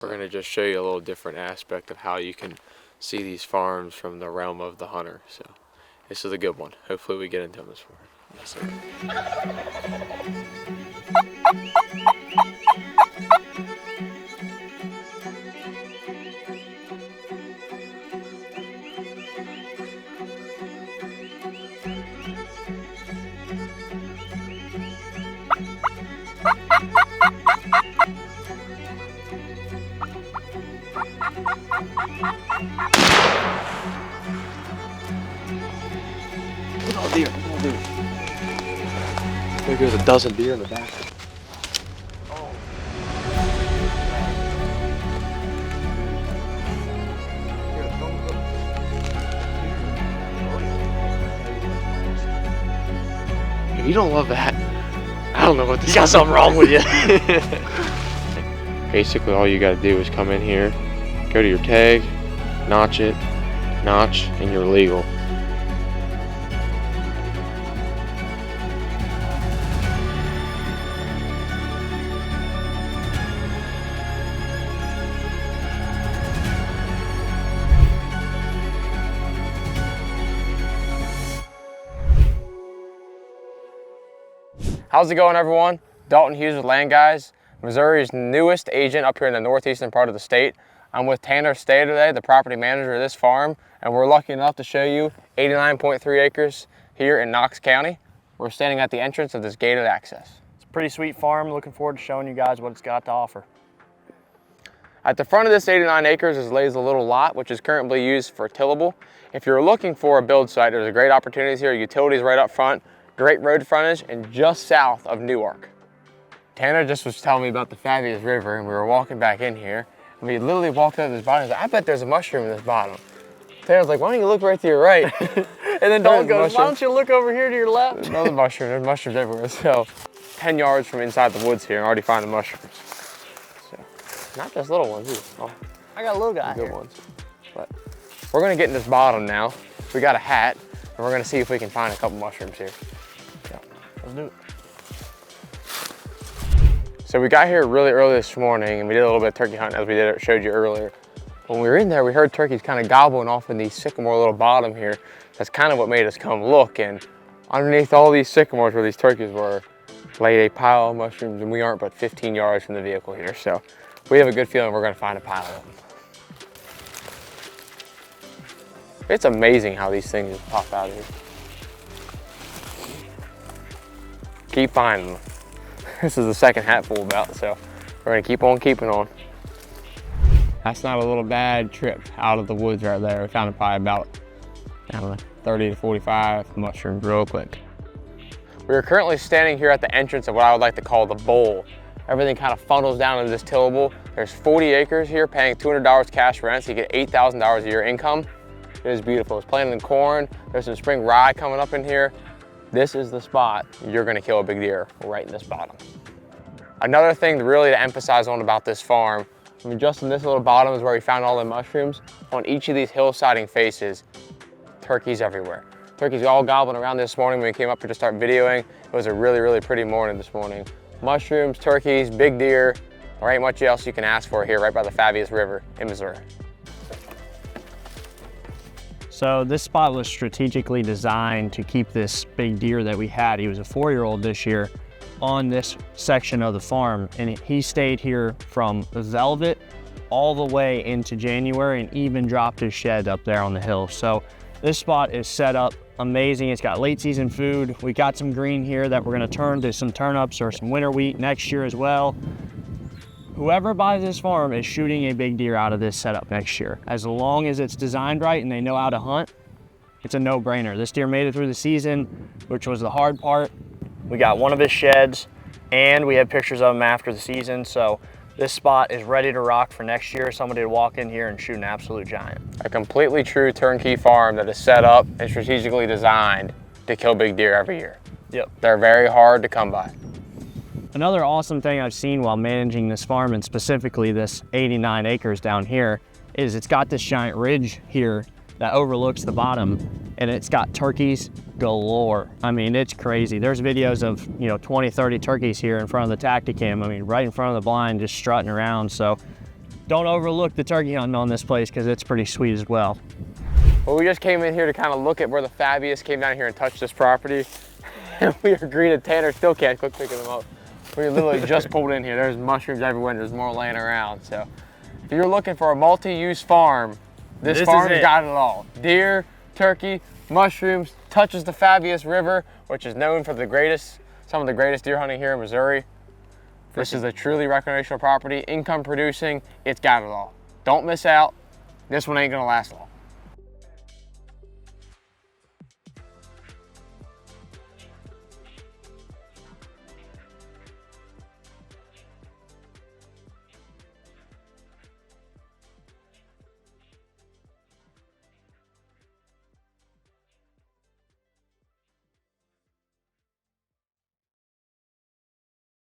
We're going to just show you a little different aspect of how you can see these farms from the realm of the hunter. So this is a good one. Hopefully we get into them this morning. Yes, sir. Look at all deer, look at all deer. There goes a dozen deer in the back. If you don't love that, I don't know what this is. You got something wrong with you. Basically all you gotta do is come in here, go to your tag, notch it, and you're legal. How's it going, everyone? Dalton Hughes with LandGuys, Missouri's newest agent up here in the northeastern part of the state. I'm with Tanner Stay today, the property manager of this farm, and we're lucky enough to show you 89.3 acres here in Knox County. We're standing at the entrance of this gated access. It's a pretty sweet farm. Looking forward to showing you guys what it's got to offer. At the front of this 89 acres lays a little lot, which is currently used for tillable. If you're looking for a build site, there's a great opportunities here. Utilities right up front, great road frontage, and just south of Newark. Tanner just was telling me about the Fabius River, and we were walking back in here, and we literally walked up this bottom. He's like, I bet there's a mushroom in this bottom. Tanner's like, why don't you look right to your right? And then Dalton goes, why don't you look over here to your left? There's another mushroom. There's mushrooms everywhere. So 10 yards from inside the woods here, and already finding mushrooms. So not just little ones either. Oh, I got a little guy good here. ones. But we're gonna get in this bottom now. We got a hat, and we're gonna see if we can find a couple mushrooms here. Let's do it. So we got here really early this morning, and we did a little bit of turkey hunting as we showed you earlier. When we were in there, we heard turkeys kind of gobbling off in the sycamore little bottom here. That's kind of what made us come look. And underneath all these sycamores where these turkeys were, laid a pile of mushrooms, and we aren't but 15 yards from the vehicle here. So we have a good feeling we're gonna find a pile of them. It's amazing how these things just pop out of here. Keep finding them. This is the second hatful about, so we're gonna keep on keeping on. That's not a little bad trip out of the woods right there. We found probably about, I don't know, 30 to 45 mushrooms real quick. We are currently standing here at the entrance of what I would like to call the bowl. Everything kind of funnels down into this tillable. There's 40 acres here, paying $200 cash rent, so you get $8,000 a year income. It is beautiful. It's planted in corn. There's some spring rye coming up in here. This is the spot you're gonna kill a big deer, right in this bottom. Another thing really to emphasize on about this farm, I mean, just in this little bottom is where we found all the mushrooms. On each of these hillsiding faces, turkeys everywhere. Turkeys all gobbling around this morning when we came up here to start videoing. It was a really, really pretty morning this morning. Mushrooms, turkeys, big deer, there ain't much else you can ask for here right by the Fabius River in Missouri. So this spot was strategically designed to keep this big deer that we had. He was a 4-year-old this year on this section of the farm, and he stayed here from Velvet all the way into January and even dropped his shed up there on the hill. So this spot is set up amazing. It's got late season food. We got some green here that we're gonna turn to some turnips or some winter wheat next year as well. Whoever buys this farm is shooting a big deer out of this setup next year. As long as it's designed right and they know how to hunt, it's a no-brainer. This deer made it through the season, which was the hard part. We got one of his sheds, and we have pictures of him after the season. So this spot is ready to rock for next year. Somebody to walk in here and shoot an absolute giant. A completely true turnkey farm that is set up and strategically designed to kill big deer every year. Yep. They're very hard to come by. Another awesome thing I've seen while managing this farm, and specifically this 89 acres down here, is it's got this giant ridge here that overlooks the bottom, and it's got turkeys galore. I mean, it's crazy. There's videos of, 20, 30 turkeys here in front of the Tacticam. I mean, right in front of the blind, just strutting around. So don't overlook the turkey hunting on this place because it's pretty sweet as well. Well, we just came in here to kind of look at where the Fabius came down here and touched this property. And we are greeted, Tanner still can't quit picking them up. We literally just pulled in here. There's mushrooms everywhere and there's more laying around. So if you're looking for a multi-use farm, this farm's got it all. Deer, turkey, mushrooms, touches the Fabius River, which is known for some of the greatest deer hunting here in Missouri. This is a truly recreational property, income producing, it's got it all. Don't miss out. This one ain't gonna last long.